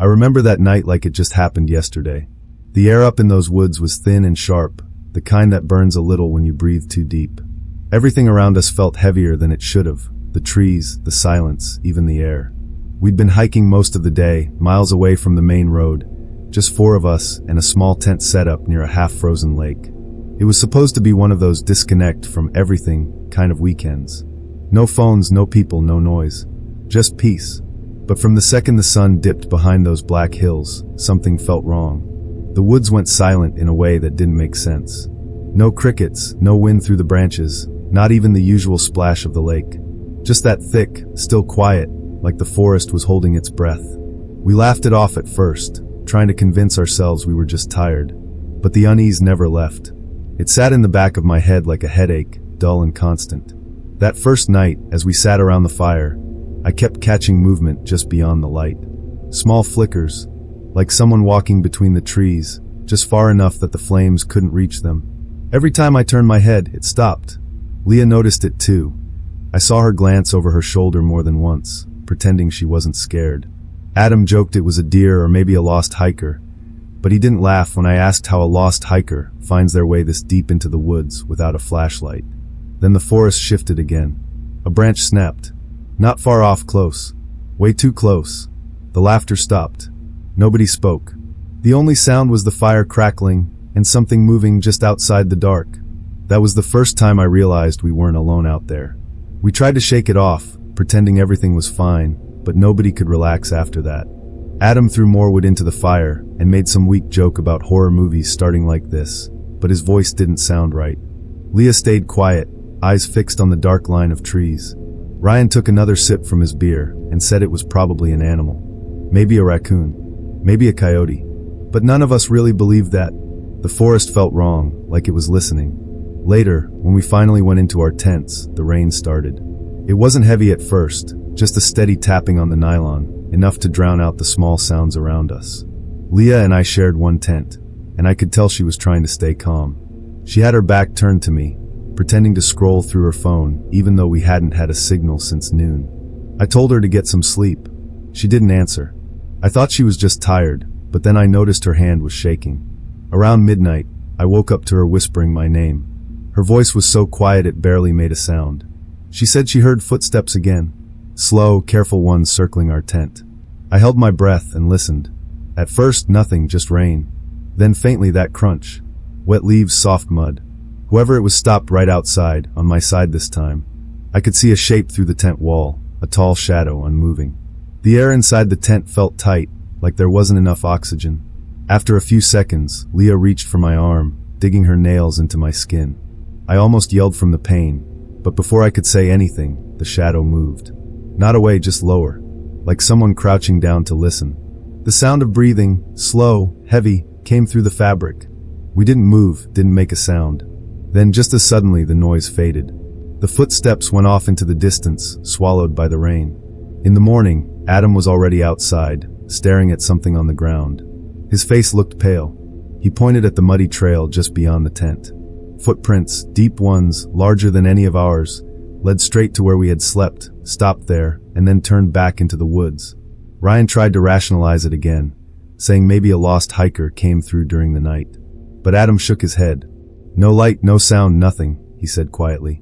I remember that night like it just happened yesterday. The air up in those woods was thin and sharp, the kind that burns a little when you breathe too deep. Everything around us felt heavier than it should have. The trees, the silence, even the air. We'd been hiking most of the day, miles away from the main road. Just 4 of us and a small tent set up near a half-frozen lake. It was supposed to be one of those disconnect from everything kind of weekends. No phones, no people, no noise. Just peace. But from the second the sun dipped behind those black hills, something felt wrong. The woods went silent in a way that didn't make sense. No crickets, no wind through the branches, not even the usual splash of the lake. Just that thick, still quiet, like the forest was holding its breath. We laughed it off at first, trying to convince ourselves we were just tired. But the unease never left. It sat in the back of my head like a headache, dull and constant. That first night, as we sat around the fire, I kept catching movement just beyond the light. Small flickers, like someone walking between the trees, just far enough that the flames couldn't reach them. Every time I turned my head, it stopped. Leah noticed it too. I saw her glance over her shoulder more than once, pretending she wasn't scared. Adam joked it was a deer or maybe a lost hiker, but he didn't laugh when I asked how a lost hiker finds their way this deep into the woods without a flashlight. Then the forest shifted again. A branch snapped. Not far off, close. Way too close. The laughter stopped. Nobody spoke. The only sound was the fire crackling and something moving just outside the dark. That was the first time I realized we weren't alone out there. We tried to shake it off, pretending everything was fine, but nobody could relax after that. Adam threw more wood into the fire and made some weak joke about horror movies starting like this, but his voice didn't sound right. Leah stayed quiet, eyes fixed on the dark line of trees. Ryan took another sip from his beer and said it was probably an animal. Maybe a raccoon. Maybe a coyote. But none of us really believed that. The forest felt wrong, like it was listening. Later, when we finally went into our tents, the rain started. It wasn't heavy at first, just a steady tapping on the nylon, enough to drown out the small sounds around us. Leah and I shared one tent, and I could tell she was trying to stay calm. She had her back turned to me, pretending to scroll through her phone, even though we hadn't had a signal since noon. I told her to get some sleep. She didn't answer. I thought she was just tired, but then I noticed her hand was shaking. Around midnight, I woke up to her whispering my name. Her voice was so quiet it barely made a sound. She said she heard footsteps again, slow, careful ones circling our tent. I held my breath and listened. At first, nothing, just rain. Then faintly that crunch. Wet leaves, soft mud. Whoever it was stopped right outside, on my side this time. I could see a shape through the tent wall, a tall shadow, unmoving. The air inside the tent felt tight, like there wasn't enough oxygen. After a few seconds, Leah reached for my arm, digging her nails into my skin. I almost yelled from the pain, but before I could say anything, the shadow moved. Not away, just lower, like someone crouching down to listen. The sound of breathing, slow, heavy, came through the fabric. We didn't move, didn't make a sound. Then just as suddenly the noise faded. The footsteps went off into the distance, swallowed by the rain. In the morning, Adam was already outside, staring at something on the ground. His face looked pale. He pointed at the muddy trail just beyond the tent. Footprints, deep ones, larger than any of ours, led straight to where we had slept, stopped there, and then turned back into the woods. Ryan tried to rationalize it again, saying maybe a lost hiker came through during the night. But Adam shook his head. No light, no sound, nothing, he said quietly.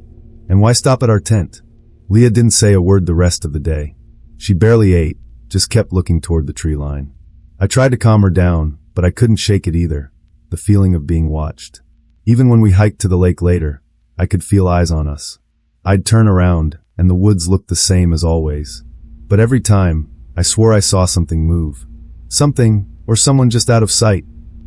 And why stop at our tent? Leah didn't say a word the rest of the day. She barely ate, just kept looking toward the tree line. I tried to calm her down, but I couldn't shake it either, the feeling of being watched. Even when we hiked to the lake later, I could feel eyes on us. I'd turn around, and the woods looked the same as always. But every time, I swore I saw something move. Something, or someone just out of sight.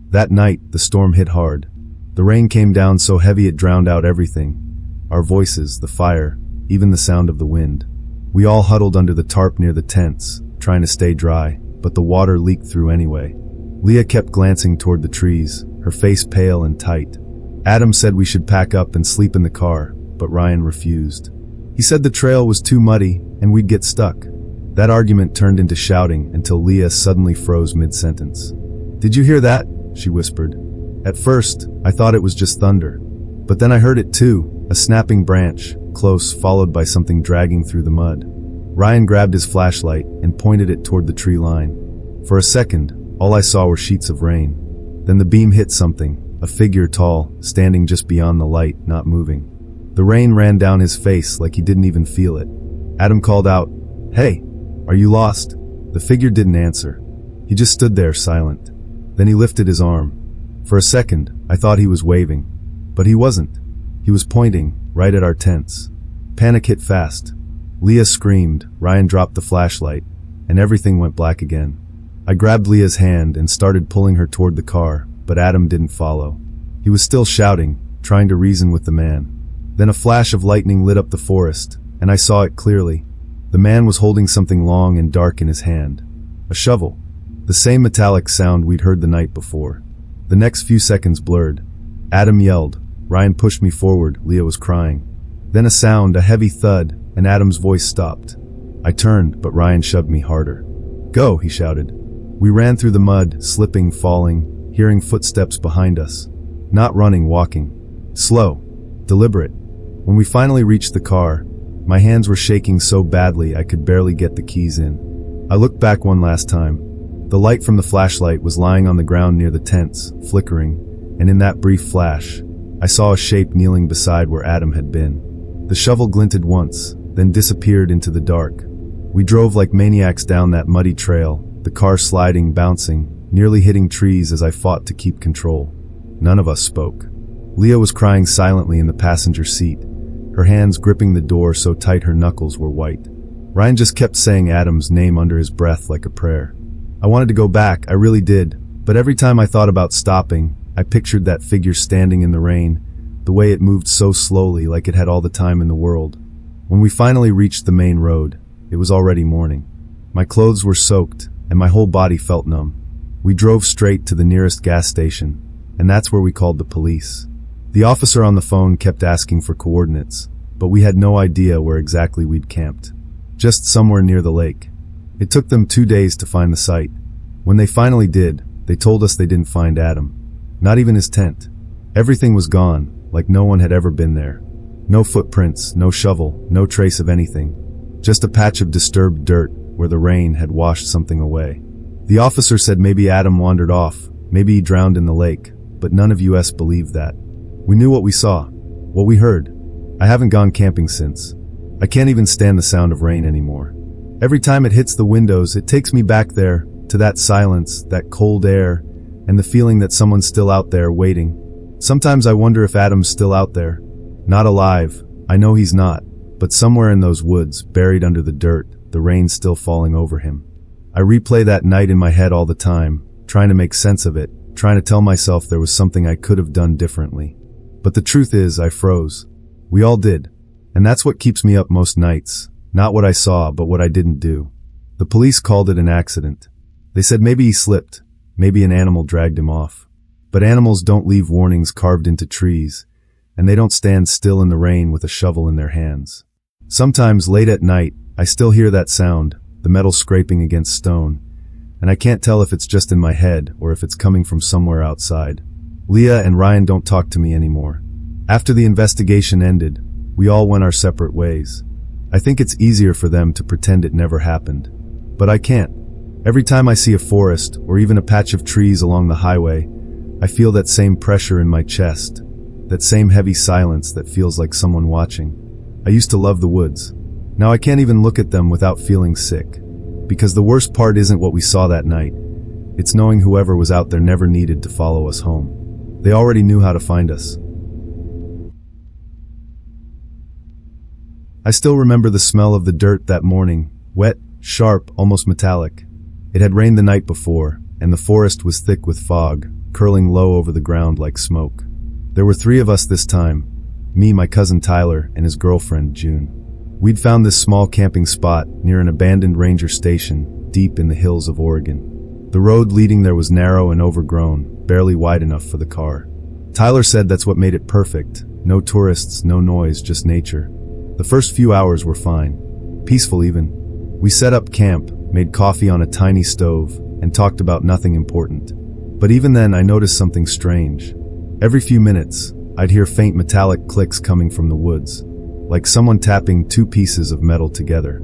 That night, the storm hit hard. The rain came down so heavy it drowned out everything. Our voices, the fire, even the sound of the wind. We all huddled under the tarp near the tents, trying to stay dry, but the water leaked through anyway. Leah kept glancing toward the trees, her face pale and tight. Adam said we should pack up and sleep in the car, but Ryan refused. He said the trail was too muddy and we'd get stuck. That argument turned into shouting until Leah suddenly froze mid-sentence. "Did you hear that?" she whispered. At first, I thought it was just thunder. But then I heard it too, a snapping branch, close, followed by something dragging through the mud. Ryan grabbed his flashlight and pointed it toward the tree line. For a second, all I saw were sheets of rain. Then the beam hit something, a figure tall, standing just beyond the light, not moving. The rain ran down his face like he didn't even feel it. Adam called out, "Hey, are you lost?" The figure didn't answer. He just stood there silent. Then he lifted his arm. For a second, I thought he was waving. But he wasn't. He was pointing, right at our tents. Panic hit fast. Leah screamed, Ryan dropped the flashlight, and everything went black again. I grabbed Leah's hand and started pulling her toward the car, but Adam didn't follow. He was still shouting, trying to reason with the man. Then a flash of lightning lit up the forest, and I saw it clearly. The man was holding something long and dark in his hand. A shovel. The same metallic sound we'd heard the night before. The next few seconds blurred. Adam yelled. Ryan pushed me forward. Leah was crying. Then a sound, a heavy thud, and Adam's voice stopped. I turned, but Ryan shoved me harder. "Go," he shouted. We ran through the mud, slipping, falling, hearing footsteps behind us. Not running, walking. Slow. Deliberate. When we finally reached the car, my hands were shaking so badly I could barely get the keys in. I looked back one last time. The light from the flashlight was lying on the ground near the tents, flickering, and in that brief flash, I saw a shape kneeling beside where Adam had been. The shovel glinted once, then disappeared into the dark. We drove like maniacs down that muddy trail, the car sliding, bouncing, nearly hitting trees as I fought to keep control. None of us spoke. Leah was crying silently in the passenger seat, her hands gripping the door so tight her knuckles were white. Ryan just kept saying Adam's name under his breath like a prayer. I wanted to go back, I really did, but every time I thought about stopping, I pictured that figure standing in the rain, the way it moved so slowly like it had all the time in the world. When we finally reached the main road, it was already morning. My clothes were soaked, and my whole body felt numb. We drove straight to the nearest gas station, and that's where we called the police. The officer on the phone kept asking for coordinates, but we had no idea where exactly we'd camped. Just somewhere near the lake. It took them 2 days to find the site. When they finally did, they told us they didn't find Adam. Not even his tent. Everything was gone, like no one had ever been there. No footprints, no shovel, no trace of anything. Just a patch of disturbed dirt where the rain had washed something away. The officer said maybe Adam wandered off, maybe he drowned in the lake, but none of us believed that. We knew what we saw, what we heard. I haven't gone camping since. I can't even stand the sound of rain anymore. Every time it hits the windows, it takes me back there, to that silence, that cold air, and the feeling that someone's still out there waiting. Sometimes I wonder if Adam's still out there. Not alive, I know he's not, but somewhere in those woods, buried under the dirt, the rain's still falling over him. I replay that night in my head all the time, trying to make sense of it, trying to tell myself there was something I could have done differently. But the truth is, I froze. We all did. And that's what keeps me up most nights. Not what I saw, but what I didn't do. The police called it an accident. They said maybe he slipped, maybe an animal dragged him off. But animals don't leave warnings carved into trees, and they don't stand still in the rain with a shovel in their hands. Sometimes late at night, I still hear that sound, the metal scraping against stone, and I can't tell if it's just in my head or if it's coming from somewhere outside. Leah and Ryan don't talk to me anymore. After the investigation ended, we all went our separate ways. I think it's easier for them to pretend it never happened. But I can't. Every time I see a forest, or even a patch of trees along the highway, I feel that same pressure in my chest, that same heavy silence that feels like someone watching. I used to love the woods. Now I can't even look at them without feeling sick. Because the worst part isn't what we saw that night. It's knowing whoever was out there never needed to follow us home. They already knew how to find us. I still remember the smell of the dirt that morning, wet, sharp, almost metallic. It had rained the night before, and the forest was thick with fog, curling low over the ground like smoke. There were 3 of us this time, me, my cousin Tyler, and his girlfriend, June. We'd found this small camping spot near an abandoned ranger station, deep in the hills of Oregon. The road leading there was narrow and overgrown, barely wide enough for the car. Tyler said that's what made it perfect. No tourists, no noise, just nature. The first few hours were fine. Peaceful even. We set up camp, made coffee on a tiny stove, and talked about nothing important. But even then I noticed something strange. Every few minutes, I'd hear faint metallic clicks coming from the woods, like someone tapping 2 pieces of metal together.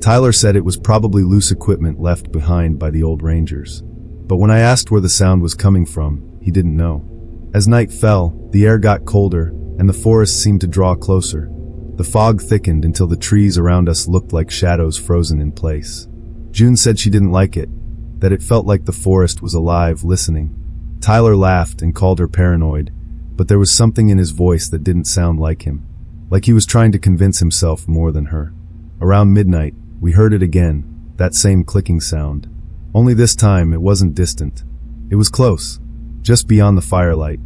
Tyler said it was probably loose equipment left behind by the old rangers. But when I asked where the sound was coming from, he didn't know. As night fell, the air got colder, and the forest seemed to draw closer. The fog thickened until the trees around us looked like shadows frozen in place. June said she didn't like it, that it felt like the forest was alive, listening. Tyler laughed and called her paranoid, but there was something in his voice that didn't sound like him, like he was trying to convince himself more than her. Around midnight, we heard it again, that same clicking sound. Only this time it wasn't distant. It was close, just beyond the firelight,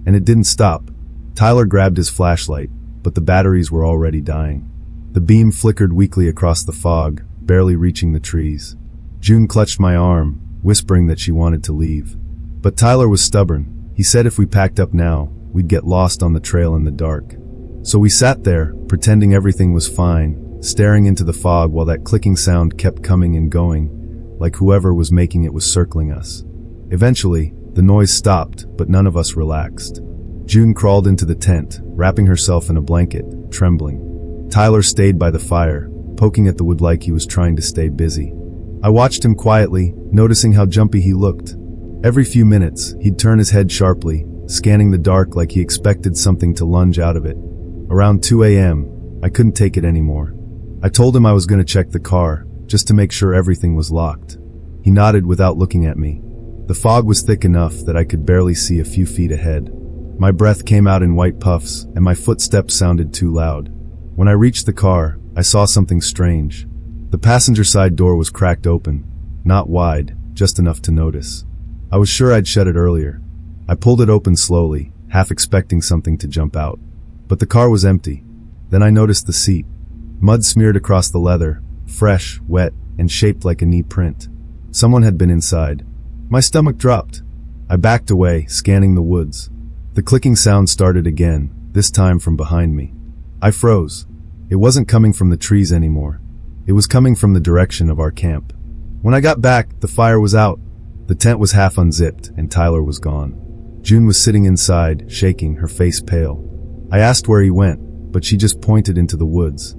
and it didn't stop. Tyler grabbed his flashlight, but the batteries were already dying. The beam flickered weakly across the fog, barely reaching the trees. June clutched my arm, whispering that she wanted to leave. But Tyler was stubborn. He said if we packed up now, we'd get lost on the trail in the dark. So we sat there, pretending everything was fine, staring into the fog while that clicking sound kept coming and going, like whoever was making it was circling us. Eventually, the noise stopped, but none of us relaxed. June crawled into the tent, wrapping herself in a blanket, trembling. Tyler stayed by the fire, poking at the wood like he was trying to stay busy. I watched him quietly, noticing how jumpy he looked. Every few minutes, he'd turn his head sharply, scanning the dark like he expected something to lunge out of it. Around 2 a.m., I couldn't take it anymore. I told him I was going to check the car, just to make sure everything was locked. He nodded without looking at me. The fog was thick enough that I could barely see a few feet ahead. My breath came out in white puffs, and my footsteps sounded too loud. When I reached the car, I saw something strange. The passenger side door was cracked open, not wide, just enough to notice. I was sure I'd shut it earlier. I pulled it open slowly, half expecting something to jump out. But the car was empty. Then I noticed the seat. Mud smeared across the leather, fresh, wet, and shaped like a knee print. Someone had been inside. My stomach dropped. I backed away, scanning the woods. The clicking sound started again, this time from behind me. I froze. It wasn't coming from the trees anymore. It was coming from the direction of our camp. When I got back, the fire was out. The tent was half unzipped, and Tyler was gone. June was sitting inside, shaking, her face pale. I asked where he went, but she just pointed into the woods.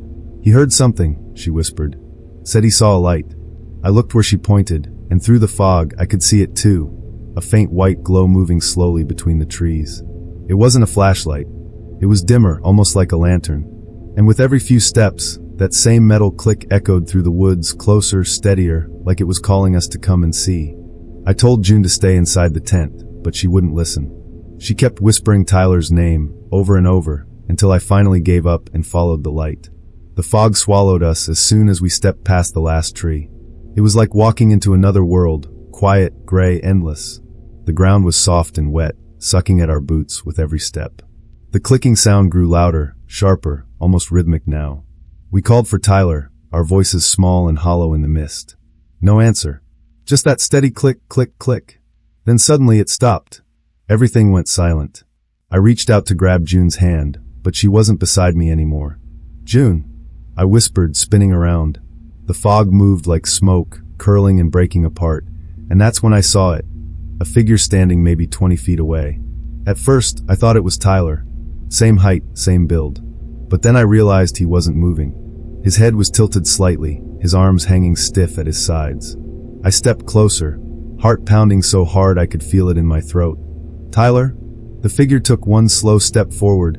He heard something, she whispered. Said he saw a light. I looked where she pointed, and through the fog, I could see it too. A faint white glow moving slowly between the trees. It wasn't a flashlight. It was dimmer, almost like a lantern. And with every few steps, that same metal click echoed through the woods, closer, steadier, like it was calling us to come and see. I told June to stay inside the tent, but she wouldn't listen. She kept whispering Tyler's name, over and over, until I finally gave up and followed the light. The fog swallowed us as soon as we stepped past the last tree. It was like walking into another world, quiet, gray, endless. The ground was soft and wet, sucking at our boots with every step. The clicking sound grew louder, sharper, almost rhythmic now. We called for Tyler, our voices small and hollow in the mist. No answer. Just that steady click, click, click. Then suddenly it stopped. Everything went silent. I reached out to grab June's hand, but she wasn't beside me anymore. June, I whispered, spinning around. The fog moved like smoke, curling and breaking apart, and that's when I saw it. A figure standing maybe 20 feet away. At first, I thought it was Tyler. Same height, same build. But then I realized he wasn't moving. His head was tilted slightly, his arms hanging stiff at his sides. I stepped closer, heart pounding so hard I could feel it in my throat. Tyler? The figure took one slow step forward,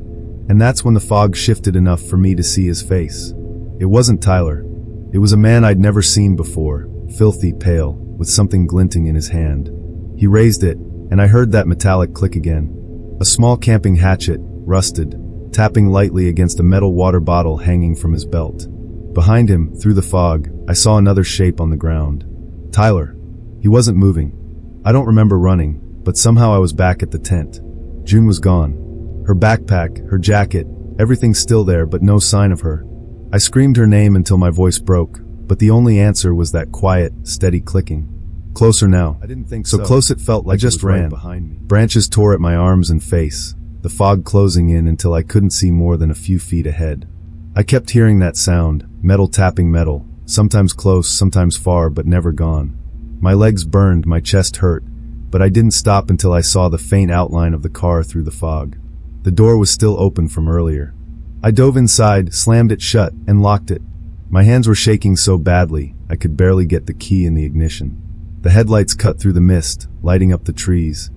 and that's when the fog shifted enough for me to see his face. It wasn't Tyler. It was a man I'd never seen before, filthy, pale, with something glinting in his hand. He raised it, and I heard that metallic click again. A small camping hatchet, rusted, tapping lightly against a metal water bottle hanging from his belt. Behind him, through the fog, I saw another shape on the ground. Tyler. He wasn't moving. I don't remember running, but somehow I was back at the tent. June was gone. Her backpack, her jacket, everything still there, but no sign of her. I screamed her name until my voice broke, but the only answer was that quiet, steady clicking. Closer now. I didn't think so. So close it felt like I just ran. Right behind me. Branches tore at my arms and face, the fog closing in until I couldn't see more than a few feet ahead. I kept hearing that sound, metal tapping metal, sometimes close, sometimes far, but never gone. My legs burned, my chest hurt, but I didn't stop until I saw the faint outline of the car through the fog. The door was still open from earlier. I dove inside, slammed it shut, and locked it. My hands were shaking so badly, I could barely get the key in the ignition. The headlights cut through the mist, lighting up the trees,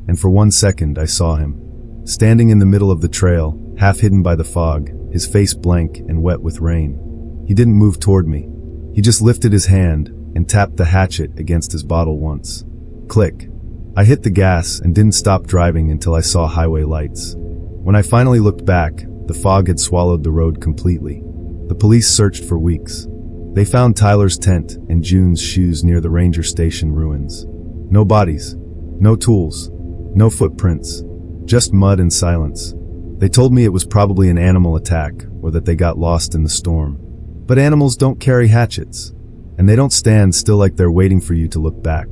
and for 1 second I saw him. Standing in the middle of the trail, half hidden by the fog, his face blank and wet with rain. He didn't move toward me. He just lifted his hand and tapped the hatchet against his bottle once. Click. I hit the gas and didn't stop driving until I saw highway lights. When I finally looked back, the fog had swallowed the road completely. The police searched for weeks. They found Tyler's tent and June's shoes near the ranger station ruins. No bodies, no tools, no footprints, just mud and silence. They told me it was probably an animal attack or that they got lost in the storm. But animals don't carry hatchets, and they don't stand still like they're waiting for you to look back.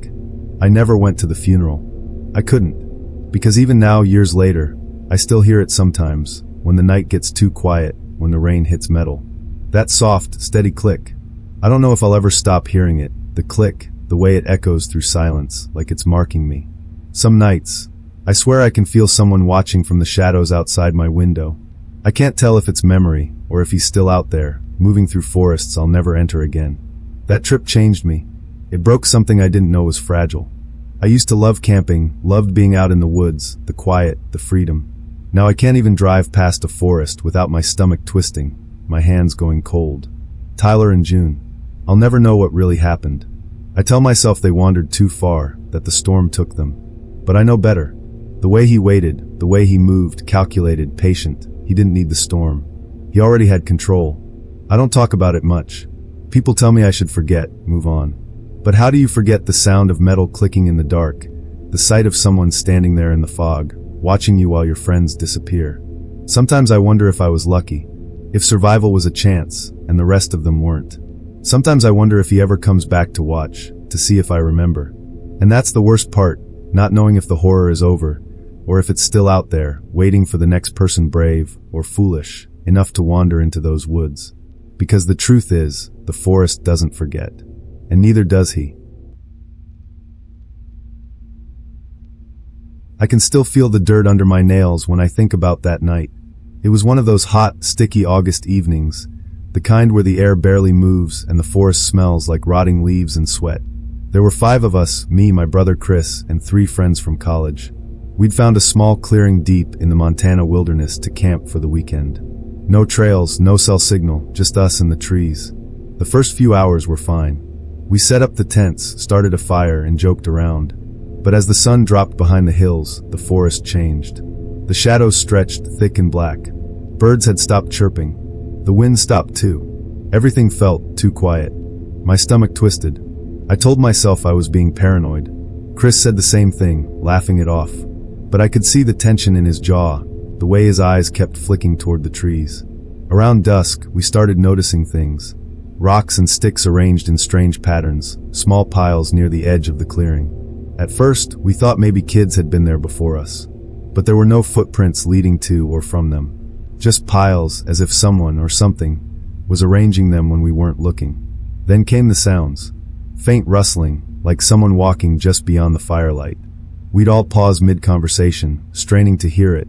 I never went to the funeral. I couldn't, because even now, years later, I still hear it sometimes, when the night gets too quiet, when the rain hits metal. That soft, steady click. I don't know if I'll ever stop hearing it, the click, the way it echoes through silence, like it's marking me. Some nights, I swear I can feel someone watching from the shadows outside my window. I can't tell if it's memory, or if he's still out there, moving through forests I'll never enter again. That trip changed me. It broke something I didn't know was fragile. I used to love camping, loved being out in the woods, the quiet, the freedom. Now I can't even drive past a forest without my stomach twisting, my hands going cold. Tyler and June. I'll never know what really happened. I tell myself they wandered too far, that the storm took them. But I know better. The way he waited, the way he moved, calculated, patient, he didn't need the storm. He already had control. I don't talk about it much. People tell me I should forget, move on. But how do you forget the sound of metal clicking in the dark, the sight of someone standing there in the fog, watching you while your friends disappear? Sometimes I wonder if I was lucky, if survival was a chance, and the rest of them weren't. Sometimes I wonder if he ever comes back to watch, to see if I remember. And that's the worst part, not knowing if the horror is over, or if it's still out there, waiting for the next person brave, or foolish, enough to wander into those woods. Because the truth is, the forest doesn't forget. And neither does he. I can still feel the dirt under my nails when I think about that night. It was one of those hot, sticky August evenings, the kind where the air barely moves and the forest smells like rotting leaves and sweat. There were 5 of us, me, my brother Chris, and 3 friends from college. We'd found a small clearing deep in the Montana wilderness to camp for the weekend. No trails, no cell signal, just us and the trees. The first few hours were fine. We set up the tents, started a fire, and joked around. But as the sun dropped behind the hills, the forest changed. The shadows stretched thick and black. Birds had stopped chirping. The wind stopped too. Everything felt too quiet. My stomach twisted. I told myself I was being paranoid. Chris said the same thing, laughing it off. But I could see the tension in his jaw, the way his eyes kept flicking toward the trees. Around dusk, we started noticing things. Rocks and sticks arranged in strange patterns, small piles near the edge of the clearing. At first, we thought maybe kids had been there before us. But there were no footprints leading to or from them. Just piles, as if someone or something was arranging them when we weren't looking. Then came the sounds. Faint rustling, like someone walking just beyond the firelight. We'd all pause mid-conversation, straining to hear it,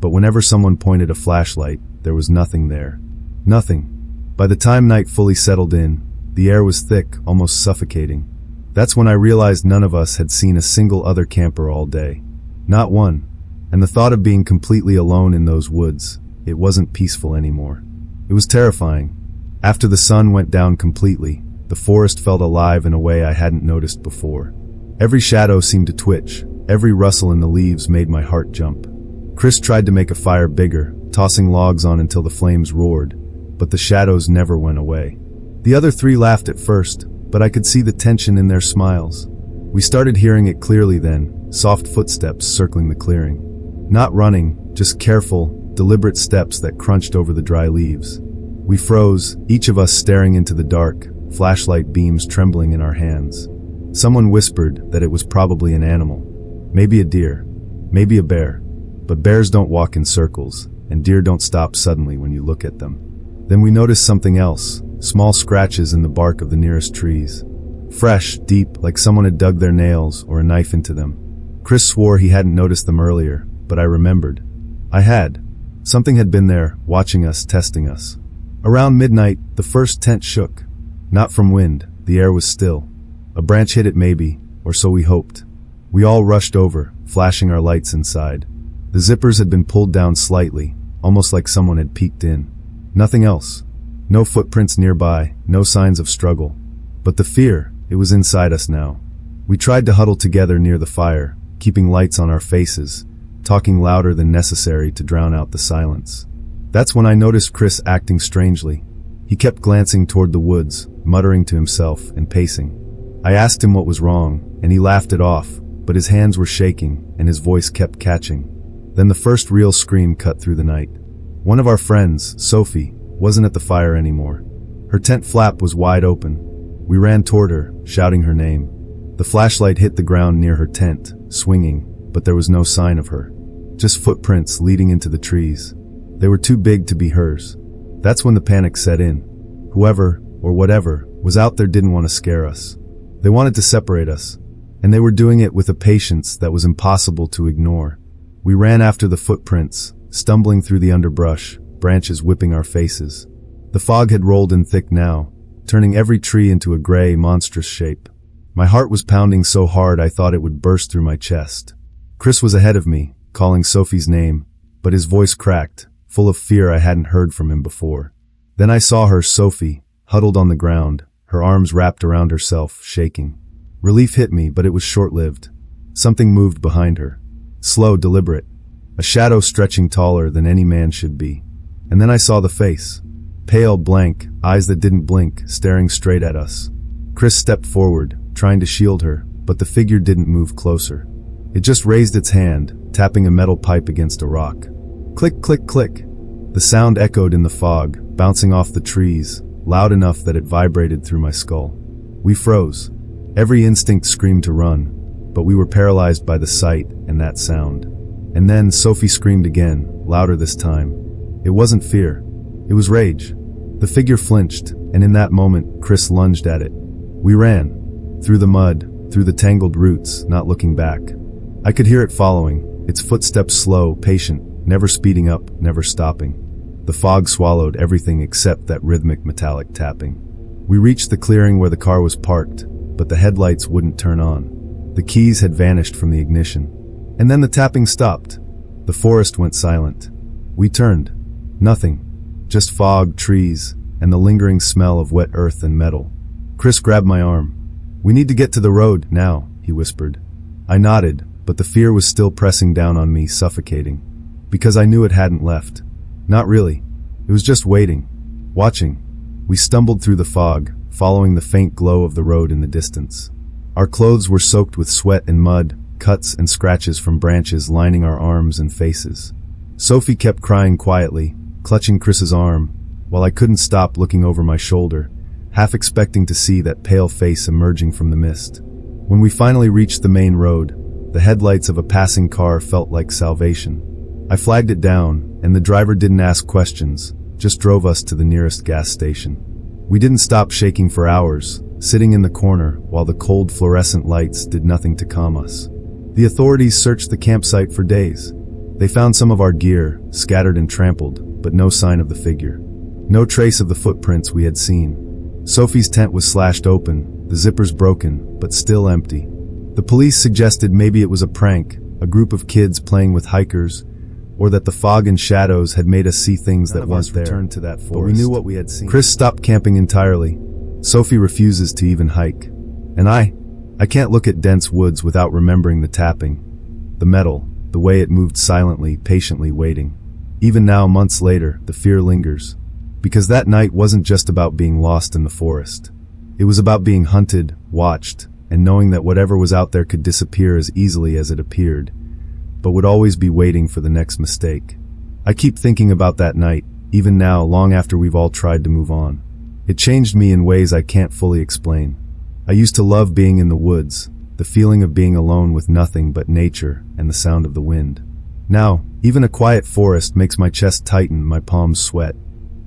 but whenever someone pointed a flashlight, there was nothing there. Nothing. By the time night fully settled in, the air was thick, almost suffocating. That's when I realized none of us had seen a single other camper all day. Not one. And the thought of being completely alone in those woods, it wasn't peaceful anymore. It was terrifying. After the sun went down completely, the forest felt alive in a way I hadn't noticed before. Every shadow seemed to twitch. Every rustle in the leaves made my heart jump. Chris tried to make a fire bigger, tossing logs on until the flames roared, but the shadows never went away. The other 3 laughed at first, but I could see the tension in their smiles. We started hearing it clearly then, soft footsteps circling the clearing. Not running, just careful, deliberate steps that crunched over the dry leaves. We froze, each of us staring into the dark, flashlight beams trembling in our hands. Someone whispered that it was probably an animal. Maybe a deer, maybe a bear. But bears don't walk in circles, and deer don't stop suddenly when you look at them. Then we noticed something else, small scratches in the bark of the nearest trees. Fresh, deep, like someone had dug their nails or a knife into them. Chris swore he hadn't noticed them earlier, but I remembered. I had. Something had been there, watching us, testing us. Around midnight, the first tent shook. Not from wind, the air was still. A branch hit it maybe, or so we hoped. We all rushed over, flashing our lights inside. The zippers had been pulled down slightly, almost like someone had peeked in. Nothing else. No footprints nearby, no signs of struggle. But the fear, it was inside us now. We tried to huddle together near the fire, keeping lights on our faces, talking louder than necessary to drown out the silence. That's when I noticed Chris acting strangely. He kept glancing toward the woods, muttering to himself and pacing. I asked him what was wrong, and he laughed it off, but his hands were shaking and his voice kept catching. Then the first real scream cut through the night. One of our friends, Sophie, wasn't at the fire anymore. Her tent flap was wide open. We ran toward her, shouting her name. The flashlight hit the ground near her tent, swinging, but there was no sign of her. Just footprints leading into the trees. They were too big to be hers. That's when the panic set in. Whoever, or whatever, was out there didn't want to scare us. They wanted to separate us, and they were doing it with a patience that was impossible to ignore. We ran after the footprints, stumbling through the underbrush, branches whipping our faces. The fog had rolled in thick now, turning every tree into a gray, monstrous shape. My heart was pounding so hard I thought it would burst through my chest. Chris was ahead of me, calling Sophie's name, but his voice cracked, full of fear I hadn't heard from him before. Then I saw her, Sophie, huddled on the ground, her arms wrapped around herself, shaking. Relief hit me, but it was short-lived. Something moved behind her. Slow, deliberate. A shadow stretching taller than any man should be. And then I saw the face. Pale, blank, eyes that didn't blink, staring straight at us. Chris stepped forward, trying to shield her, but the figure didn't move closer. It just raised its hand, tapping a metal pipe against a rock. Click, click, click. The sound echoed in the fog, bouncing off the trees, loud enough that it vibrated through my skull. We froze. Every instinct screamed to run, but we were paralyzed by the sight and that sound. And then Sophie screamed again, louder this time. It wasn't fear. It was rage. The figure flinched, and in that moment, Chris lunged at it. We ran. Through the mud, through the tangled roots, not looking back. I could hear it following, its footsteps slow, patient, never speeding up, never stopping. The fog swallowed everything except that rhythmic metallic tapping. We reached the clearing where the car was parked, but the headlights wouldn't turn on. The keys had vanished from the ignition. And then the tapping stopped. The forest went silent. We turned. Nothing. Just fog, trees, and the lingering smell of wet earth and metal. Chris grabbed my arm. "We need to get to the road, now," he whispered. I nodded, but the fear was still pressing down on me, suffocating. Because I knew it hadn't left. Not really. It was just waiting. Watching. We stumbled through the fog, following the faint glow of the road in the distance. Our clothes were soaked with sweat and mud, cuts and scratches from branches lining our arms and faces. Sophie kept crying quietly, clutching Chris's arm, while I couldn't stop looking over my shoulder, half expecting to see that pale face emerging from the mist. When we finally reached the main road, the headlights of a passing car felt like salvation. I flagged it down, and the driver didn't ask questions, just drove us to the nearest gas station. We didn't stop shaking for hours, sitting in the corner while the cold fluorescent lights did nothing to calm us. The authorities searched the campsite for days. They found some of our gear, scattered and trampled, but no sign of the figure. No trace of the footprints we had seen. Sophie's tent was slashed open, the zippers broken, but still empty. The police suggested maybe it was a prank, a group of kids playing with hikers, or that the fog and shadows had made us see things that weren't there. Returned to that forest. But we knew what we had seen. Chris stopped camping entirely. Sophie refuses to even hike. And I can't look at dense woods without remembering the tapping. The metal, the way it moved silently, patiently waiting. Even now, months later, the fear lingers. Because that night wasn't just about being lost in the forest. It was about being hunted, watched, and knowing that whatever was out there could disappear as easily as it appeared, but would always be waiting for the next mistake. I keep thinking about that night, even now, long after we've all tried to move on. It changed me in ways I can't fully explain. I used to love being in the woods, the feeling of being alone with nothing but nature and the sound of the wind. Now, even a quiet forest makes my chest tighten, my palms sweat.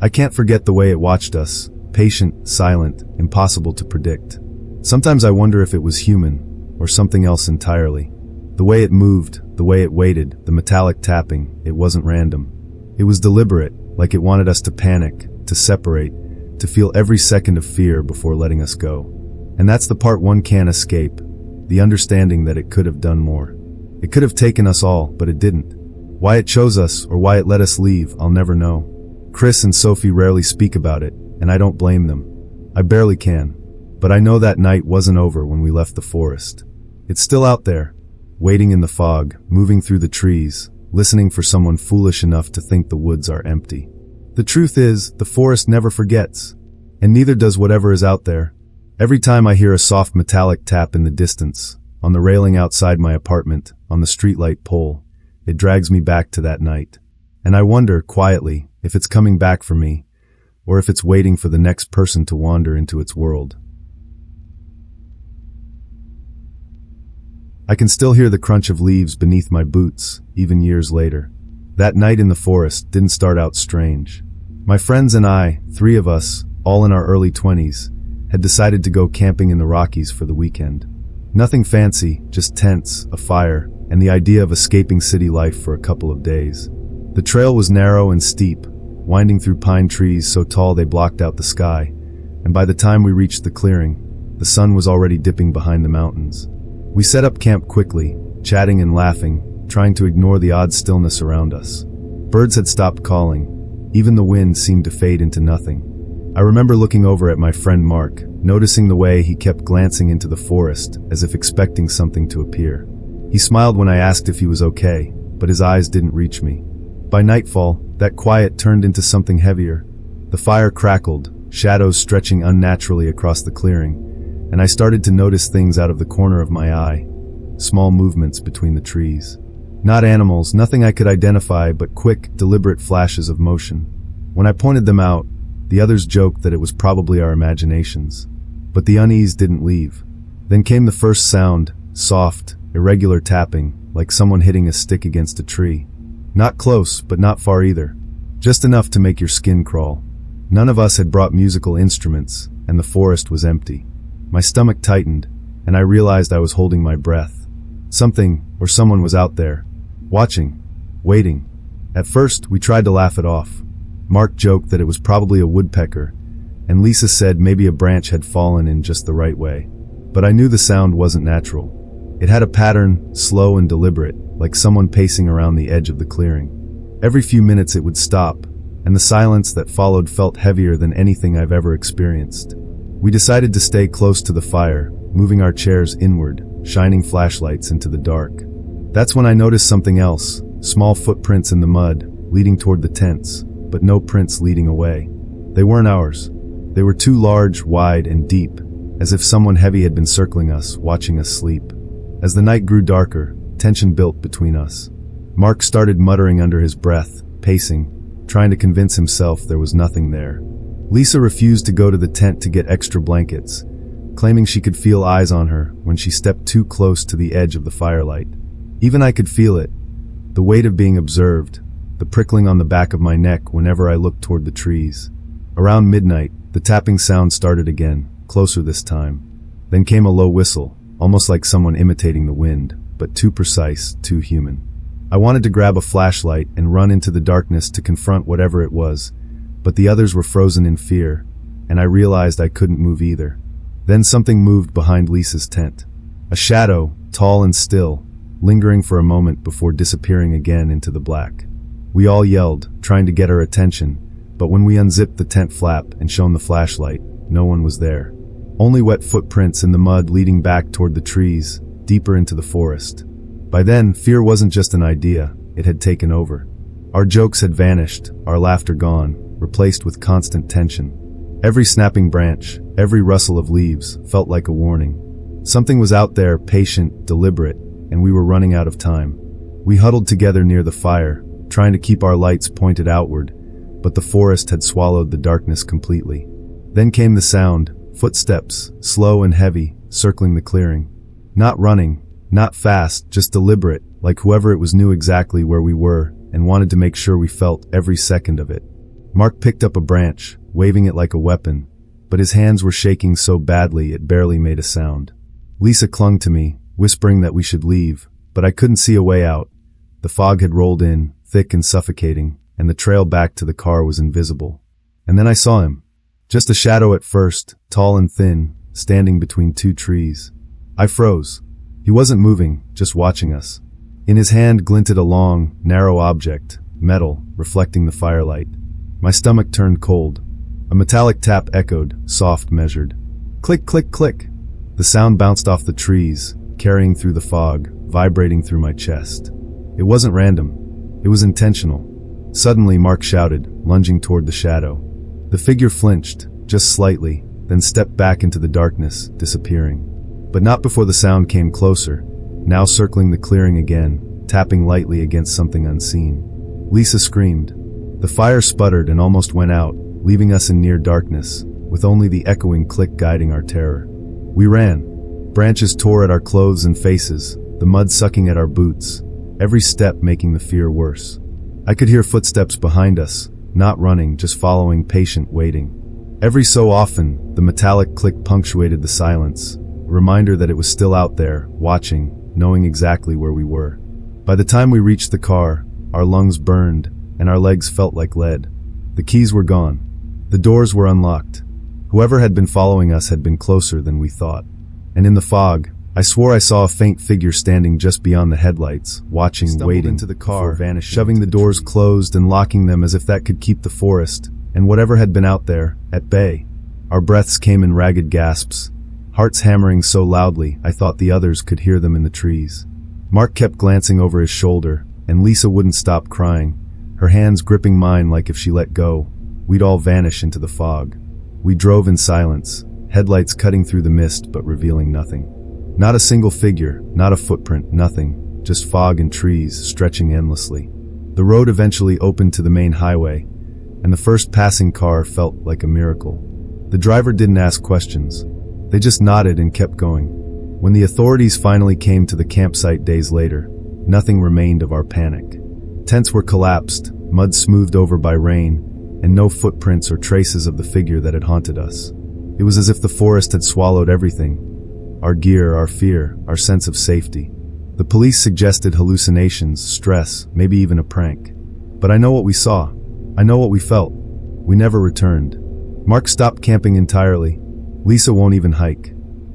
I can't forget the way it watched us, patient, silent, impossible to predict. Sometimes I wonder if it was human, or something else entirely. The way it moved, the way it waited, the metallic tapping, it wasn't random. It was deliberate, like it wanted us to panic, to separate, to feel every second of fear before letting us go. And that's the part one can't escape, the understanding that it could have done more. It could have taken us all, but it didn't. Why it chose us or why it let us leave, I'll never know. Chris and Sophie rarely speak about it, and I don't blame them. I barely can. But I know that night wasn't over when we left the forest. It's still out there, waiting in the fog, moving through the trees, listening for someone foolish enough to think the woods are empty. The truth is, the forest never forgets, and neither does whatever is out there. Every time I hear a soft metallic tap in the distance, on the railing outside my apartment, on the streetlight pole, it drags me back to that night. And I wonder, quietly, if it's coming back for me, or if it's waiting for the next person to wander into its world. I can still hear the crunch of leaves beneath my boots, even years later. That night in the forest didn't start out strange. My friends and I, 3 of us, all in our early 20s, had decided to go camping in the Rockies for the weekend. Nothing fancy, just tents, a fire, and the idea of escaping city life for a couple of days. The trail was narrow and steep, winding through pine trees so tall they blocked out the sky, and by the time we reached the clearing, the sun was already dipping behind the mountains. We set up camp quickly, chatting and laughing, trying to ignore the odd stillness around us. Birds had stopped calling. Even the wind seemed to fade into nothing. I remember looking over at my friend Mark, noticing the way he kept glancing into the forest, as if expecting something to appear. He smiled when I asked if he was okay, but his eyes didn't reach me. By nightfall, that quiet turned into something heavier. The fire crackled, shadows stretching unnaturally across the clearing, and I started to notice things out of the corner of my eye, small movements between the trees. Not animals, nothing I could identify, but quick, deliberate flashes of motion. When I pointed them out, the others joked that it was probably our imaginations. But the unease didn't leave. Then came the first sound, soft, irregular tapping, like someone hitting a stick against a tree. Not close, but not far either. Just enough to make your skin crawl. None of us had brought musical instruments, and the forest was empty. My stomach tightened, and I realized I was holding my breath. Something, or someone was out there, watching, waiting. At first, we tried to laugh it off. Mark joked that it was probably a woodpecker, and Lisa said maybe a branch had fallen in just the right way. But I knew the sound wasn't natural. It had a pattern, slow and deliberate, like someone pacing around the edge of the clearing. Every few minutes it would stop, and the silence that followed felt heavier than anything I've ever experienced. We decided to stay close to the fire, moving our chairs inward, shining flashlights into the dark. That's when I noticed something else, small footprints in the mud, leading toward the tents, but no prints leading away. They weren't ours. They were too large, wide, and deep, as if someone heavy had been circling us, watching us sleep. As the night grew darker, tension built between us. Mark started muttering under his breath, pacing, trying to convince himself there was nothing there. Lisa refused to go to the tent to get extra blankets, claiming she could feel eyes on her when she stepped too close to the edge of the firelight. Even I could feel it, the weight of being observed, the prickling on the back of my neck whenever I looked toward the trees. Around midnight, the tapping sound started again, closer this time. Then came a low whistle, almost like someone imitating the wind, but too precise, too human. I wanted to grab a flashlight and run into the darkness to confront whatever it was, but the others were frozen in fear, and I realized I couldn't move either. Then something moved behind Lisa's tent. A shadow, tall and still, lingering for a moment before disappearing again into the black. We all yelled, trying to get her attention, but when we unzipped the tent flap and shone the flashlight, no one was there. Only wet footprints in the mud leading back toward the trees, deeper into the forest. By then, fear wasn't just an idea, it had taken over. Our jokes had vanished, our laughter gone, replaced with constant tension. Every snapping branch, every rustle of leaves, felt like a warning. Something was out there, patient, deliberate, and we were running out of time. We huddled together near the fire, trying to keep our lights pointed outward, but the forest had swallowed the darkness completely. Then came the sound, footsteps, slow and heavy, circling the clearing. Not running, not fast, just deliberate, like whoever it was knew exactly where we were and wanted to make sure we felt every second of it. Mark picked up a branch, waving it like a weapon, but his hands were shaking so badly it barely made a sound. Lisa clung to me, whispering that we should leave, but I couldn't see a way out. The fog had rolled in, thick and suffocating, and the trail back to the car was invisible. And then I saw him. Just a shadow at first, tall and thin, standing between two trees. I froze. He wasn't moving, just watching us. In his hand glinted a long, narrow object, metal, reflecting the firelight. My stomach turned cold. A metallic tap echoed, soft, measured. Click, click, click. The sound bounced off the trees, carrying through the fog, vibrating through my chest. It wasn't random. It was intentional. Suddenly, Mark shouted, lunging toward the shadow. The figure flinched, just slightly, then stepped back into the darkness, disappearing. But not before the sound came closer, now circling the clearing again, tapping lightly against something unseen. Lisa screamed. The fire sputtered and almost went out, leaving us in near darkness, with only the echoing click guiding our terror. We ran. Branches tore at our clothes and faces, the mud sucking at our boots, every step making the fear worse. I could hear footsteps behind us, not running, just following, patient, waiting. Every so often, the metallic click punctuated the silence, a reminder that it was still out there, watching, knowing exactly where we were. By the time we reached the car, our lungs burned, and our legs felt like lead. The keys were gone. The doors were unlocked. Whoever had been following us had been closer than we thought. And in the fog, I swore I saw a faint figure standing just beyond the headlights, watching, waiting into the car, shoving the doors closed and locking them as if that could keep the forest, and whatever had been out there, at bay. Our breaths came in ragged gasps, hearts hammering so loudly I thought the others could hear them in the trees. Mark kept glancing over his shoulder, and Lisa wouldn't stop crying, her hands gripping mine like if she let go, we'd all vanish into the fog. We drove in silence, headlights cutting through the mist but revealing nothing. Not a single figure, not a footprint, nothing, just fog and trees stretching endlessly. The road eventually opened to the main highway, and the first passing car felt like a miracle. The driver didn't ask questions. They just nodded and kept going. When the authorities finally came to the campsite days later, nothing remained of our panic. Tents were collapsed, mud smoothed over by rain, and no footprints or traces of the figure that had haunted us. It was as if the forest had swallowed everything. Our gear, our fear, our sense of safety. The police suggested hallucinations, stress, maybe even a prank. But I know what we saw. I know what we felt. We never returned. Mark stopped camping entirely. Lisa won't even hike.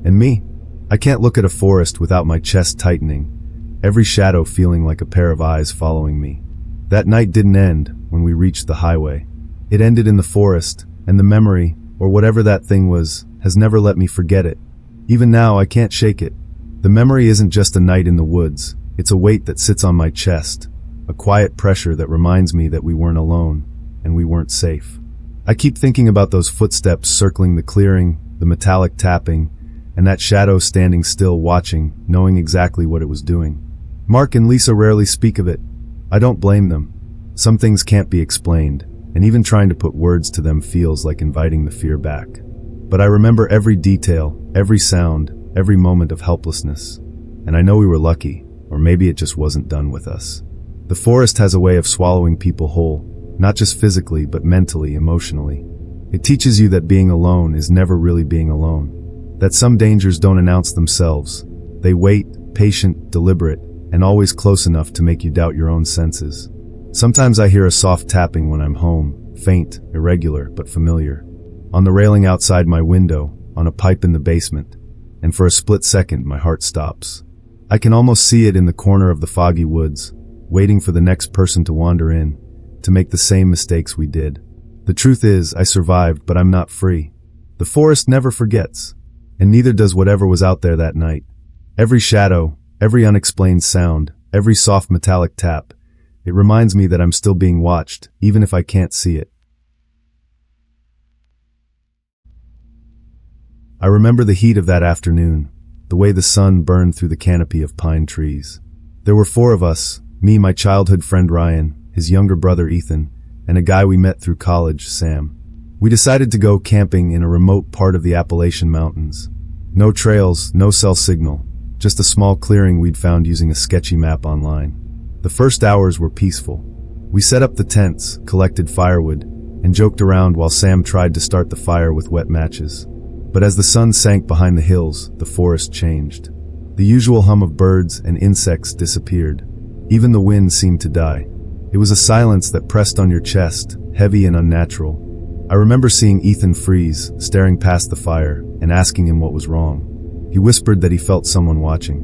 And me? I can't look at a forest without my chest tightening, every shadow feeling like a pair of eyes following me. That night didn't end when we reached the highway. It ended in the forest, and the memory, or whatever that thing was, has never let me forget it. Even now, I can't shake it. The memory isn't just a night in the woods. It's a weight that sits on my chest, a quiet pressure that reminds me that we weren't alone, and we weren't safe. I keep thinking about those footsteps circling the clearing, the metallic tapping, and that shadow standing still watching, knowing exactly what it was doing. Mark and Lisa rarely speak of it. I don't blame them. Some things can't be explained, and even trying to put words to them feels like inviting the fear back. But I remember every detail, every sound, every moment of helplessness. And I know we were lucky, or maybe it just wasn't done with us. The forest has a way of swallowing people whole, not just physically, but mentally, emotionally. It teaches you that being alone is never really being alone. That some dangers don't announce themselves. They wait, patient, deliberate, and always close enough to make you doubt your own senses. Sometimes I hear a soft tapping when I'm home, faint, irregular, but familiar. On the railing outside my window, on a pipe in the basement, and for a split second my heart stops. I can almost see it in the corner of the foggy woods, waiting for the next person to wander in, to make the same mistakes we did. The truth is, I survived, but I'm not free. The forest never forgets, and neither does whatever was out there that night. Every shadow, every unexplained sound, every soft metallic tap, it reminds me that I'm still being watched, even if I can't see it. I remember the heat of that afternoon, the way the sun burned through the canopy of pine trees. There were 4 of us, me, my childhood friend Ryan, his younger brother Ethan, and a guy we met through college, Sam. We decided to go camping in a remote part of the Appalachian Mountains. No trails, no cell signal, just a small clearing we'd found using a sketchy map online. The first hours were peaceful. We set up the tents, collected firewood, and joked around while Sam tried to start the fire with wet matches. But as the sun sank behind the hills, the forest changed. The usual hum of birds and insects disappeared. Even the wind seemed to die. It was a silence that pressed on your chest, heavy and unnatural. I remember seeing Ethan freeze, staring past the fire, and asking him what was wrong. He whispered that he felt someone watching.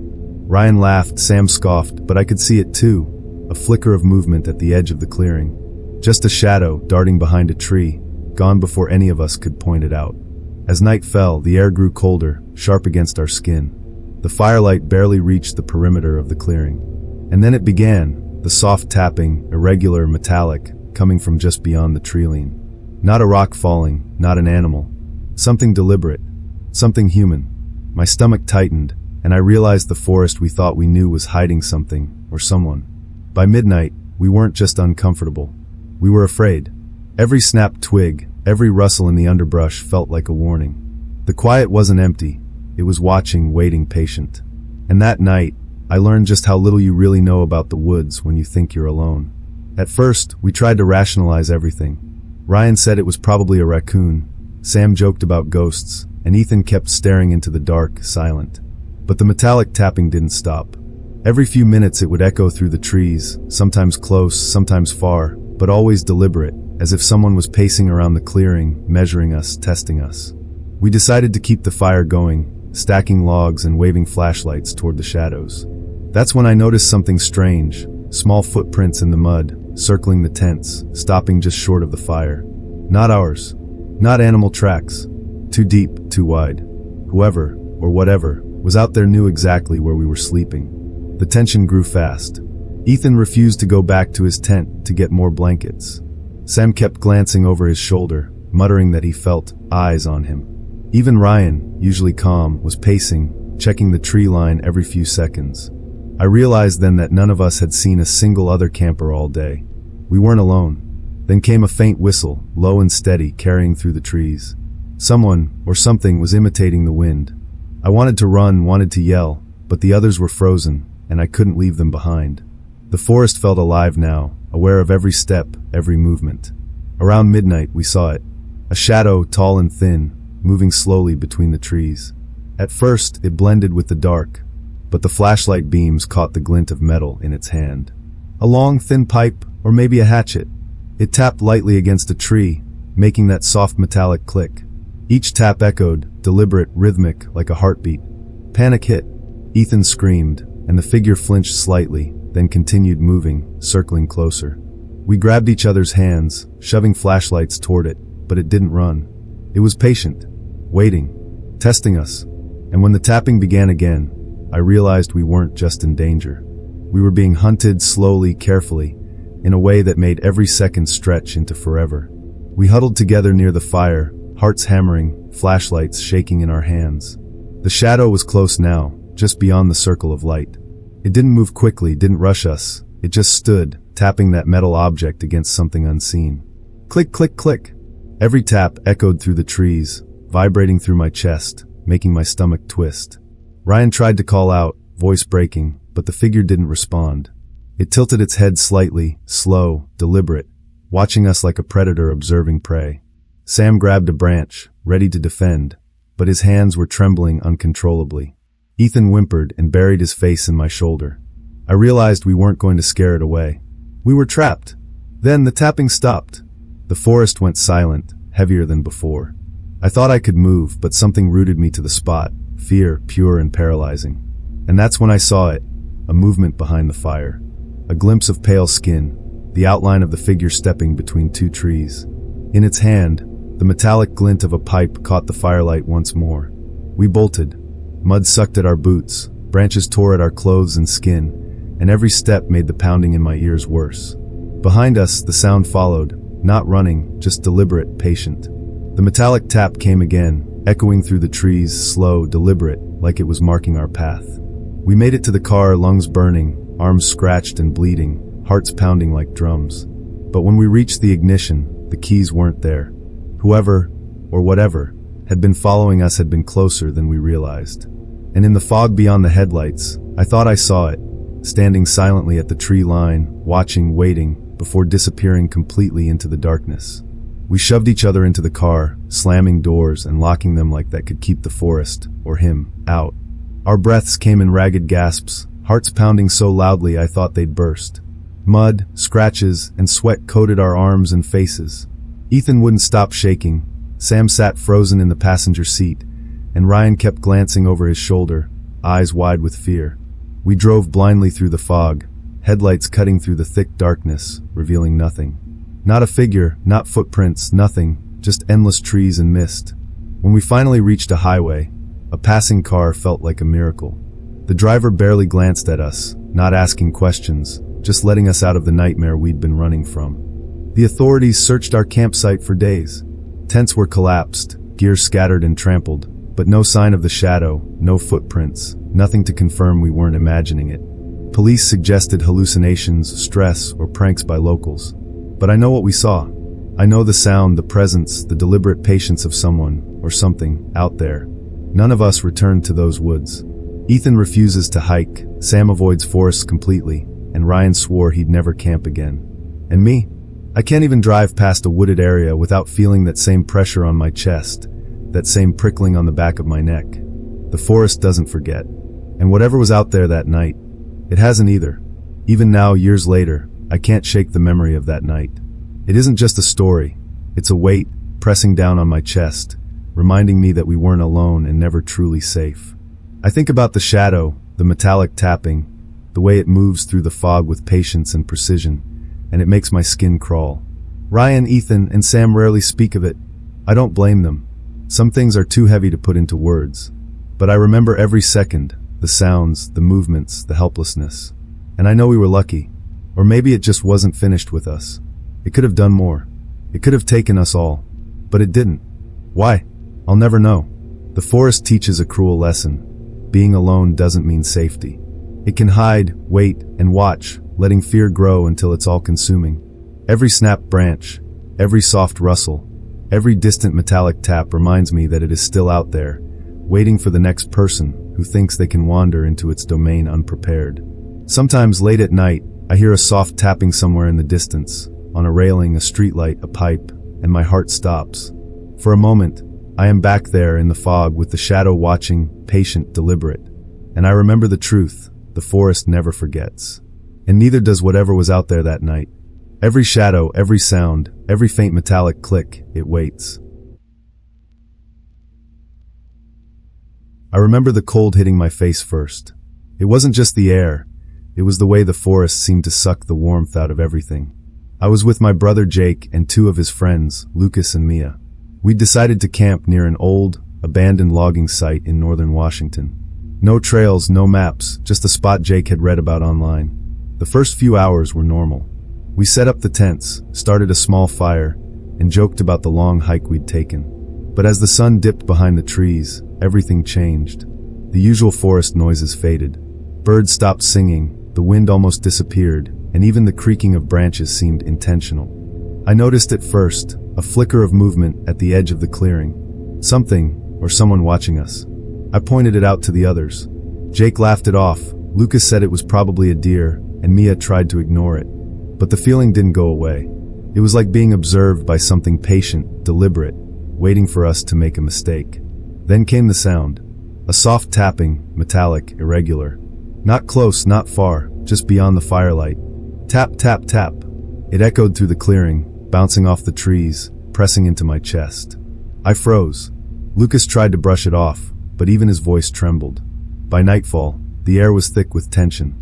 Ryan laughed, Sam scoffed, but I could see it too. A flicker of movement at the edge of the clearing. Just a shadow darting behind a tree, gone before any of us could point it out. As night fell, the air grew colder, sharp against our skin. The firelight barely reached the perimeter of the clearing. And then it began, the soft tapping, irregular, metallic, coming from just beyond the tree-line. Not a rock falling, not an animal. Something deliberate, something human. My stomach tightened, and I realized the forest we thought we knew was hiding something, or someone. By midnight, we weren't just uncomfortable. We were afraid. Every snapped twig, every rustle in the underbrush felt like a warning. The quiet wasn't empty. It was watching, waiting, patient. And that night, I learned just how little you really know about the woods when you think you're alone. At first, we tried to rationalize everything. Ryan said it was probably a raccoon. Sam joked about ghosts, and Ethan kept staring into the dark, silent. But the metallic tapping didn't stop. Every few minutes it would echo through the trees, sometimes close, sometimes far, but always deliberate, as if someone was pacing around the clearing, measuring us, testing us. We decided to keep the fire going, stacking logs and waving flashlights toward the shadows. That's when I noticed something strange, small footprints in the mud, circling the tents, stopping just short of the fire. Not ours. Not animal tracks. Too deep, too wide. Whoever, or whatever, was out there knew exactly where we were sleeping. The tension grew fast. Ethan refused to go back to his tent to get more blankets. Sam kept glancing over his shoulder, muttering that he felt eyes on him. Even Ryan, usually calm, was pacing, checking the tree line every few seconds. I realized then that none of us had seen a single other camper all day. We weren't alone. Then came a faint whistle, low and steady, carrying through the trees. Someone, or something, was imitating the wind. I wanted to run, wanted to yell, but the others were frozen, and I couldn't leave them behind. The forest felt alive now, aware of every step, every movement. Around midnight, we saw it. A shadow, tall and thin, moving slowly between the trees. At first, it blended with the dark, but the flashlight beams caught the glint of metal in its hand. A long, thin pipe, or maybe a hatchet. It tapped lightly against a tree, making that soft metallic click. Each tap echoed, deliberate, rhythmic, like a heartbeat. Panic hit. Ethan screamed, and the figure flinched slightly, then continued moving, circling closer. We grabbed each other's hands, shoving flashlights toward it, but it didn't run. It was patient, waiting, testing us. And when the tapping began again, I realized we weren't just in danger. We were being hunted slowly, carefully, in a way that made every second stretch into forever. We huddled together near the fire, hearts hammering, flashlights shaking in our hands. The shadow was close now, just beyond the circle of light. It didn't move quickly, didn't rush us. It just stood, tapping that metal object against something unseen. Click, click, click. Every tap echoed through the trees, vibrating through my chest, making my stomach twist. Ryan tried to call out, voice breaking, but the figure didn't respond. It tilted its head slightly, slow, deliberate, watching us like a predator observing prey. Sam grabbed a branch, ready to defend, but his hands were trembling uncontrollably. Ethan whimpered and buried his face in my shoulder. I realized we weren't going to scare it away. We were trapped. Then the tapping stopped. The forest went silent, heavier than before. I thought I could move, but something rooted me to the spot, fear, pure and paralyzing. And that's when I saw it, a movement behind the fire. A glimpse of pale skin, the outline of the figure stepping between two trees. In its hand, the metallic glint of a pipe caught the firelight once more. We bolted. Mud sucked at our boots, branches tore at our clothes and skin, and every step made the pounding in my ears worse. Behind us, the sound followed, not running, just deliberate, patient. The metallic tap came again, echoing through the trees, slow, deliberate, like it was marking our path. We made it to the car, lungs burning, arms scratched and bleeding, hearts pounding like drums. But when we reached the ignition, the keys weren't there. Whoever, or whatever, had been following us had been closer than we realized. And in the fog beyond the headlights, I thought I saw it, standing silently at the tree line, watching, waiting, before disappearing completely into the darkness. We shoved each other into the car, slamming doors and locking them like that could keep the forest, or him, out. Our breaths came in ragged gasps, hearts pounding so loudly I thought they'd burst. Mud, scratches, and sweat coated our arms and faces. Ethan wouldn't stop shaking. Sam sat frozen in the passenger seat, and Ryan kept glancing over his shoulder, eyes wide with fear. We drove blindly through the fog, headlights cutting through the thick darkness, revealing nothing. Not a figure, not footprints, nothing, just endless trees and mist. When we finally reached a highway, a passing car felt like a miracle. The driver barely glanced at us, not asking questions, just letting us out of the nightmare we'd been running from. The authorities searched our campsite for days. Tents were collapsed, gear scattered and trampled, but no sign of the shadow, no footprints, nothing to confirm we weren't imagining it. Police suggested hallucinations, stress, or pranks by locals. But I know what we saw. I know the sound, the presence, the deliberate patience of someone, or something, out there. None of us returned to those woods. Ethan refuses to hike, Sam avoids forests completely, and Ryan swore he'd never camp again. And me? I can't even drive past a wooded area without feeling that same pressure on my chest, that same prickling on the back of my neck. The forest doesn't forget. And whatever was out there that night, it hasn't either. Even now, years later, I can't shake the memory of that night. It isn't just a story. It's a weight pressing down on my chest, reminding me that we weren't alone and never truly safe. I think about the shadow, the metallic tapping, the way it moves through the fog with patience and precision, and it makes my skin crawl. Ryan, Ethan, and Sam rarely speak of it. I don't blame them. Some things are too heavy to put into words. But I remember every second, the sounds, the movements, the helplessness. And I know we were lucky. Or maybe it just wasn't finished with us. It could have done more. It could have taken us all. But it didn't. Why? I'll never know. The forest teaches a cruel lesson. Being alone doesn't mean safety. It can hide, wait, and watch, letting fear grow until it's all-consuming. Every snapped branch, every soft rustle, every distant metallic tap reminds me that it is still out there, waiting for the next person who thinks they can wander into its domain unprepared. Sometimes late at night, I hear a soft tapping somewhere in the distance, on a railing, a streetlight, a pipe, and my heart stops. For a moment, I am back there in the fog with the shadow watching, patient, deliberate. And I remember the truth, the forest never forgets. And neither does whatever was out there that night. Every shadow, every sound, every faint metallic click, it waits. I remember the cold hitting my face first. It wasn't just the air, it was the way the forest seemed to suck the warmth out of everything. I was with my brother Jake and two of his friends, Lucas and Mia. We'd decided to camp near an old, abandoned logging site in northern Washington. No trails, no maps, just a spot Jake had read about online. The first few hours were normal. We set up the tents, started a small fire, and joked about the long hike we'd taken. But as the sun dipped behind the trees, everything changed. The usual forest noises faded. Birds stopped singing, the wind almost disappeared, and even the creaking of branches seemed intentional. I noticed at first, a flicker of movement at the edge of the clearing. Something, or someone watching us. I pointed it out to the others. Jake laughed it off, Lucas said it was probably a deer, and Mia tried to ignore it. But the feeling didn't go away. It was like being observed by something patient, deliberate, waiting for us to make a mistake. Then came the sound. A soft tapping, metallic, irregular. Not close, not far, just beyond the firelight. Tap, tap, tap. It echoed through the clearing, bouncing off the trees, pressing into my chest. I froze. Lucas tried to brush it off, but even his voice trembled. By nightfall, the air was thick with tension.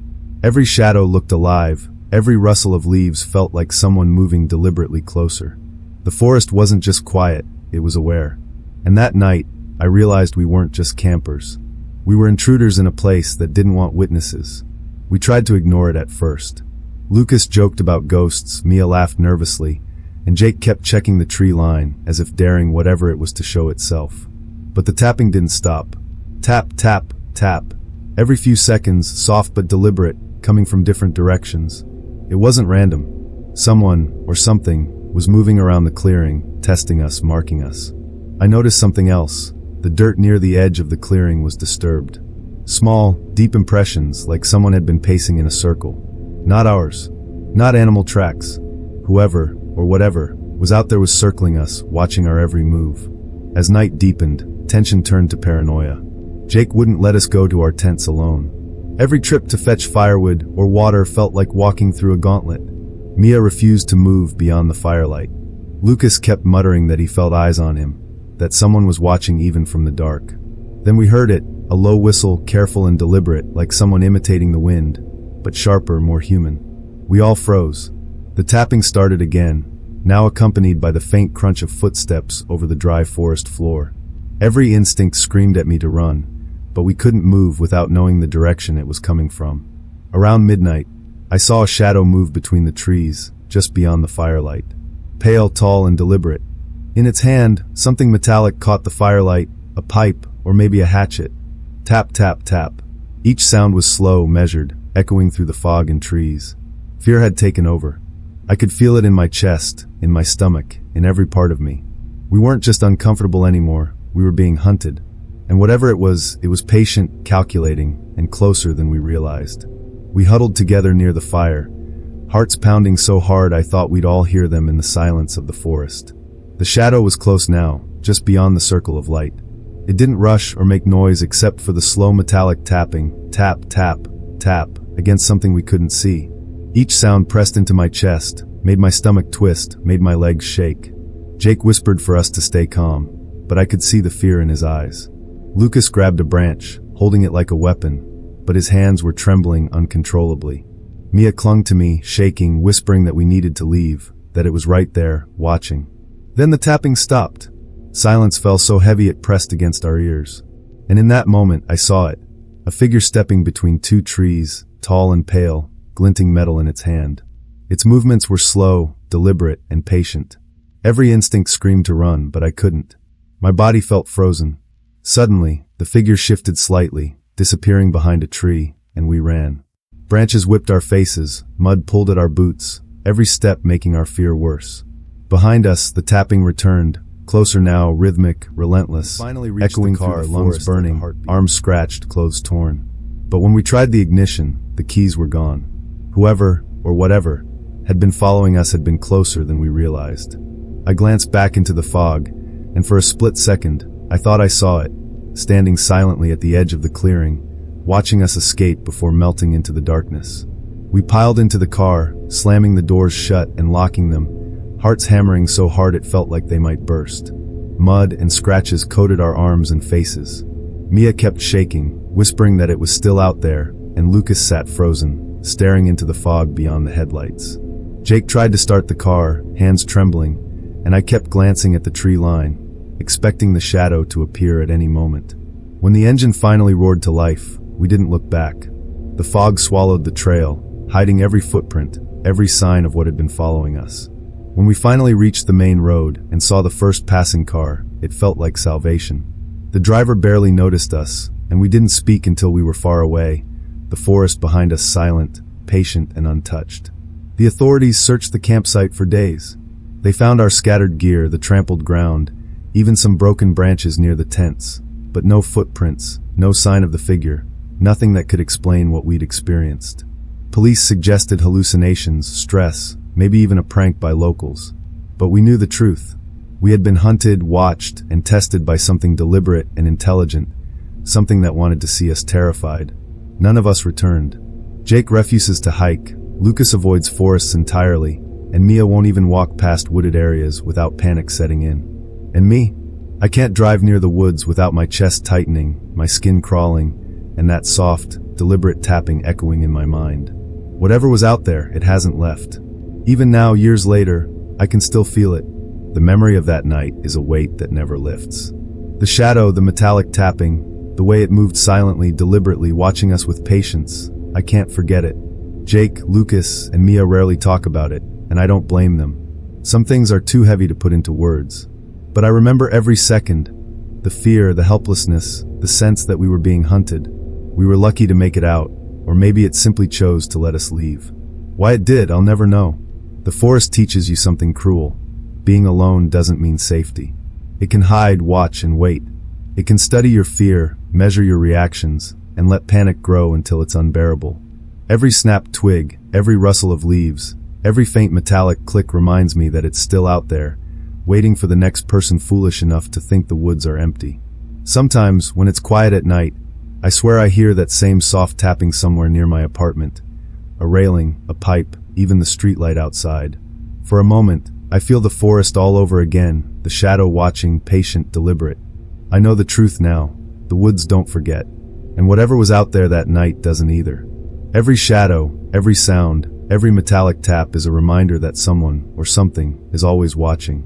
Every shadow looked alive, every rustle of leaves felt like someone moving deliberately closer. The forest wasn't just quiet, it was aware. And that night, I realized we weren't just campers. We were intruders in a place that didn't want witnesses. We tried to ignore it at first. Lucas joked about ghosts, Mia laughed nervously, and Jake kept checking the tree line as if daring whatever it was to show itself. But the tapping didn't stop. Tap, tap, tap. Every few seconds, soft but deliberate, coming from different directions. It wasn't random. Someone, or something, was moving around the clearing, testing us, marking us. I noticed something else. The dirt near the edge of the clearing was disturbed. Small, deep impressions, like someone had been pacing in a circle. Not ours. Not animal tracks. Whoever, or whatever, was out there was circling us, watching our every move. As night deepened, tension turned to paranoia. Jake wouldn't let us go to our tents alone. Every trip to fetch firewood or water felt like walking through a gauntlet. Mia refused to move beyond the firelight. Lucas kept muttering that he felt eyes on him, that someone was watching even from the dark. Then we heard it, a low whistle, careful and deliberate, like someone imitating the wind, but sharper, more human. We all froze. The tapping started again, now accompanied by the faint crunch of footsteps over the dry forest floor. Every instinct screamed at me to run, but we couldn't move without knowing the direction it was coming from. Around midnight, I saw a shadow move between the trees, just beyond the firelight. Pale, tall, and deliberate. In its hand, something metallic caught the firelight, a pipe, or maybe a hatchet. Tap, tap, tap. Each sound was slow, measured, echoing through the fog and trees. Fear had taken over. I could feel it in my chest, in my stomach, in every part of me. We weren't just uncomfortable anymore, we were being hunted. And whatever it was patient, calculating, and closer than we realized. We huddled together near the fire, hearts pounding so hard I thought we'd all hear them in the silence of the forest. The shadow was close now, just beyond the circle of light. It didn't rush or make noise except for the slow metallic tapping, tap, tap, tap, against something we couldn't see. Each sound pressed into my chest, made my stomach twist, made my legs shake. Jake whispered for us to stay calm, but I could see the fear in his eyes. Lucas grabbed a branch, holding it like a weapon, but his hands were trembling uncontrollably. Mia clung to me, shaking, whispering that we needed to leave, that it was right there, watching. Then the tapping stopped. Silence fell so heavy it pressed against our ears. And in that moment, I saw it. A figure stepping between two trees, tall and pale, glinting metal in its hand. Its movements were slow, deliberate, and patient. Every instinct screamed to run, but I couldn't. My body felt frozen. Suddenly, the figure shifted slightly, disappearing behind a tree, and we ran. Branches whipped our faces, mud pulled at our boots, every step making our fear worse. Behind us, the tapping returned, closer now, rhythmic, relentless, echoing through the lungs burning, arms scratched, clothes torn. But when we tried the ignition, the keys were gone. Whoever, or whatever, had been following us had been closer than we realized. I glanced back into the fog, and for a split second, I thought I saw it, standing silently at the edge of the clearing, watching us escape before melting into the darkness. We piled into the car, slamming the doors shut and locking them, hearts hammering so hard it felt like they might burst. Mud and scratches coated our arms and faces. Mia kept shaking, whispering that it was still out there, and Lucas sat frozen, staring into the fog beyond the headlights. Jake tried to start the car, hands trembling, and I kept glancing at the tree line, expecting the shadow to appear at any moment. When the engine finally roared to life, we didn't look back. The fog swallowed the trail, hiding every footprint, every sign of what had been following us. When we finally reached the main road and saw the first passing car, it felt like salvation. The driver barely noticed us, and we didn't speak until we were far away, the forest behind us silent, patient, and untouched. The authorities searched the campsite for days. They found our scattered gear, the trampled ground, even some broken branches near the tents, but no footprints, no sign of the figure, nothing that could explain what we'd experienced. Police suggested hallucinations, stress, maybe even a prank by locals. But we knew the truth. We had been hunted, watched, and tested by something deliberate and intelligent, something that wanted to see us terrified. None of us returned. Jake refuses to hike, Lucas avoids forests entirely, and Mia won't even walk past wooded areas without panic setting in. And me? I can't drive near the woods without my chest tightening, my skin crawling, and that soft, deliberate tapping echoing in my mind. Whatever was out there, it hasn't left. Even now, years later, I can still feel it. The memory of that night is a weight that never lifts. The shadow, the metallic tapping, the way it moved silently, deliberately, watching us with patience, I can't forget it. Jake, Lucas, and Mia rarely talk about it, and I don't blame them. Some things are too heavy to put into words. But I remember every second, the fear, the helplessness, the sense that we were being hunted. We were lucky to make it out, or maybe it simply chose to let us leave. Why it did, I'll never know. The forest teaches you something cruel. Being alone doesn't mean safety. It can hide, watch, and wait. It can study your fear, measure your reactions, and let panic grow until it's unbearable. Every snapped twig, every rustle of leaves, every faint metallic click reminds me that it's still out there, waiting for the next person foolish enough to think the woods are empty. Sometimes, when it's quiet at night, I swear I hear that same soft tapping somewhere near my apartment. A railing, a pipe, even the streetlight outside. For a moment, I feel the forest all over again, the shadow watching, patient, deliberate. I know the truth now. The woods don't forget. And whatever was out there that night doesn't either. Every shadow, every sound, every metallic tap is a reminder that someone or something is always watching.